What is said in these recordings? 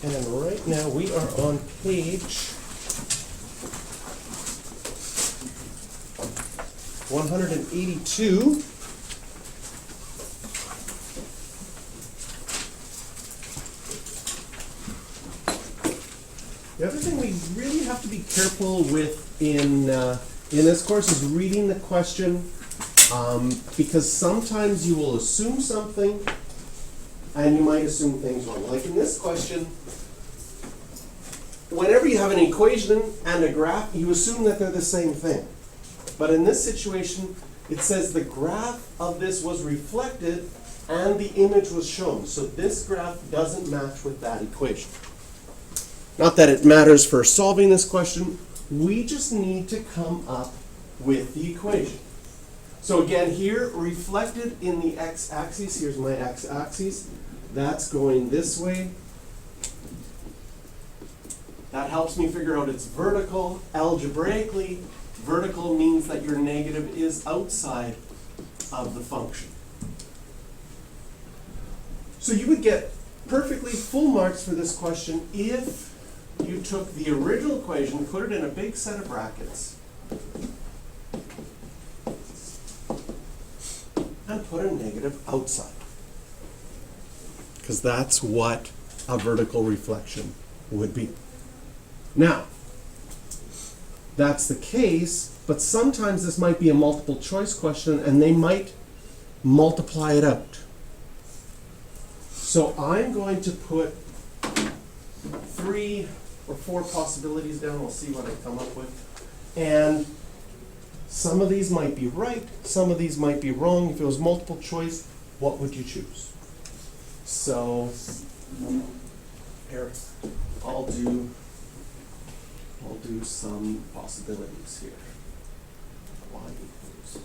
And right now we are on page 182. The other thing we really have to be careful with in this course is reading the question, because sometimes you will assume something and you might assume things wrong. Like in this question, whenever you have an equation and a graph, you assume that they're the same thing. But in this situation, it says the graph of this was reflected and the image was shown. So this graph doesn't match with that equation. Not that it matters for solving this question, we just need to come up with the equation. So again, here, reflected in the x-axis, here's my x-axis, that's going this way. That helps me figure out it's vertical. Algebraically, vertical means that your negative is outside of the function. So you would get perfectly full marks for this question if you took the original equation, put it in a big set of brackets, and put a negative outside. Because that's what a vertical reflection would be. Now, that's the case, but sometimes this might be a multiple choice question and they might multiply it out. So I'm going to put 3 or 4 possibilities down. We'll see what I come up with. And some of these might be right, some of these might be wrong. If it was multiple choice, what would you choose? So here, I'll do some possibilities here. Y equals.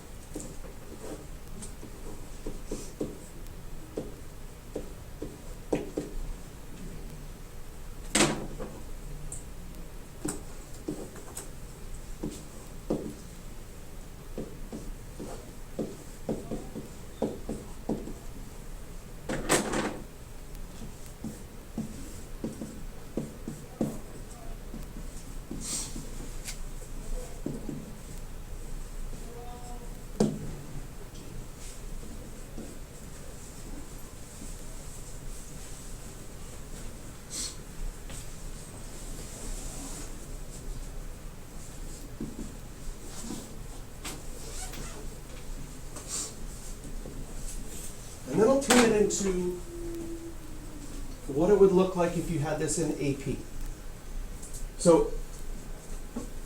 And then I'll turn it into what it would look like if you had this in AP. So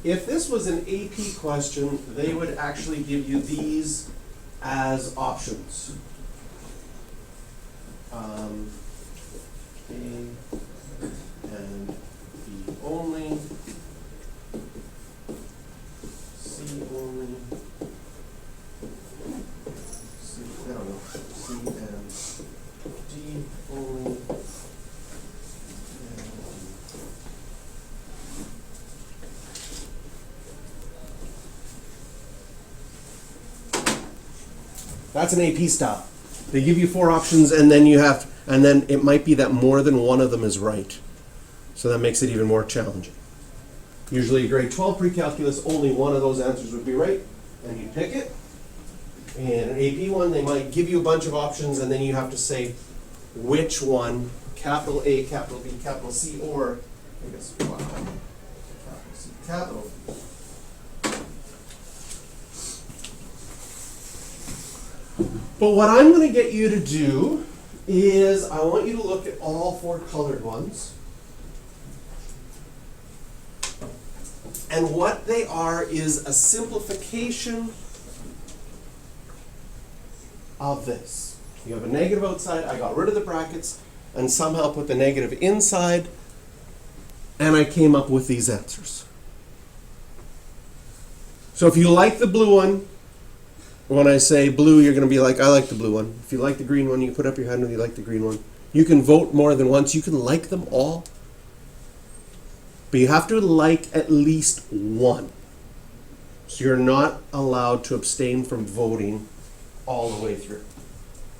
if this was an AP question, they would actually give you these as options. A and B only, C only, I don't know, C and D only, that's an AP style. They give you 4 options and then and then it might be that more than one of them is right. So that makes it even more challenging. Usually a grade 12 pre-calculus, only one of those answers would be right, and you pick it. In an AP one, they might give you a bunch of options and then you have to say which one, capital A, capital B, capital C, or I guess capital C, capital. But what I'm going to get you to do is I want you to look at all 4 colored ones. And what they are is a simplification of this. You have a negative outside, I got rid of the brackets and somehow put the negative inside, and I came up with these answers. So if you like the blue one, when I say blue, you're going to be like, I like the blue one. If you like the green one, you put up your hand when you like the green one. You can vote more than once. You can like them all. But you have to like at least one. So you're not allowed to abstain from voting all the way through.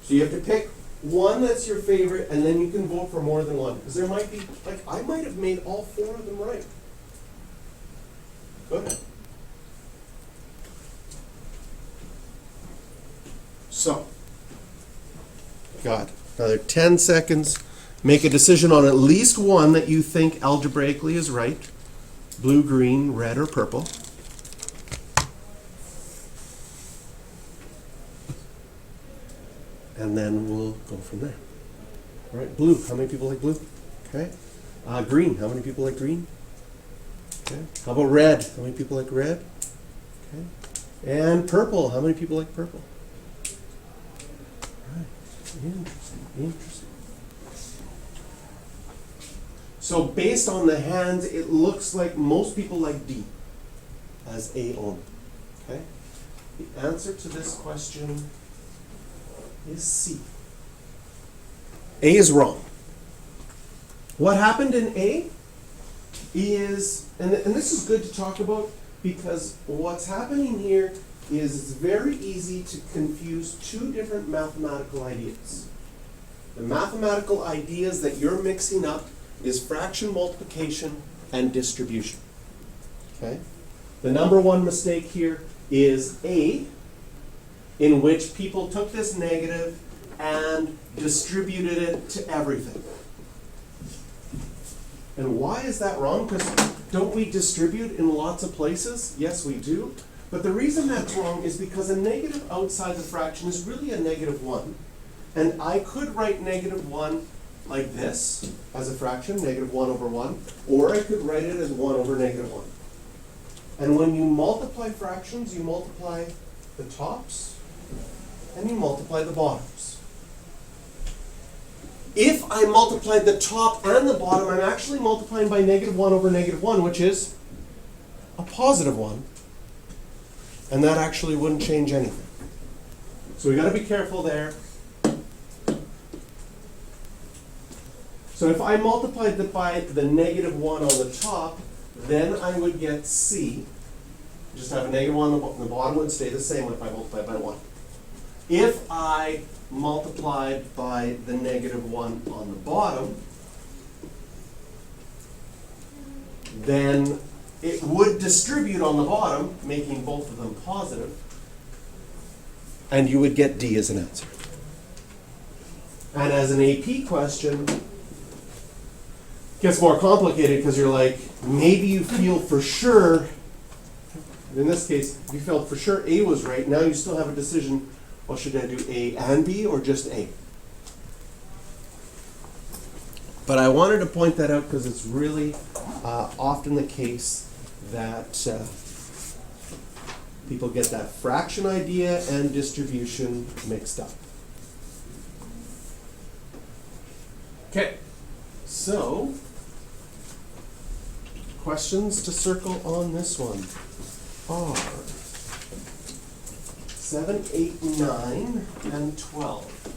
So you have to pick one that's your favorite, and then you can vote for more than one. Because there might be, like, I might have made all four of them right. Go ahead. So, got another 10 seconds. Make a decision on at least one that you think algebraically is right. Blue, green, red, or purple. And then we'll go from there. All right, blue. How many people like blue? Okay. Green. How many people like green? Okay. How about red? How many people like red? Okay. And purple. How many people like purple? All right. Interesting. Interesting. So based on the hands, it looks like most people like D as A only. Okay. The answer to this question is C. A is wrong. What happened in A is, and this is good to talk about because what's happening here is it's very easy to confuse two different mathematical ideas. The mathematical ideas that you're mixing up is fraction multiplication and distribution. Okay? The number one mistake here is A, in which people took this negative and distributed it to everything. And why is that wrong? Because don't we distribute in lots of places? Yes, we do. But the reason that's wrong is because a negative outside the fraction is really a -1. And I could write -1 like this as a fraction, -1/1, or I could write it as 1/-1. And when you multiply fractions, you multiply the tops and you multiply the bottoms. If I multiply the top and the bottom, I'm actually multiplying by -1/-1, which is a +1. And that actually wouldn't change anything. So we got to be careful there. So if I multiplied by the -1 on the top, then I would get C. Just have a -1 on the bottom would stay the same if I multiplied by 1. If I multiplied by the -1 on the bottom, then it would distribute on the bottom, making both of them positive, and you would get D as an answer. And as an AP question, it gets more complicated because you're like, maybe you feel for sure, in this case, you felt for sure A was right, now you still have a decision, well, should I do A and B or just A? But I wanted to point that out because it's really often the case that people get that fraction idea and distribution mixed up. Okay, so questions to circle on this one are 7, 8, 9, and 12.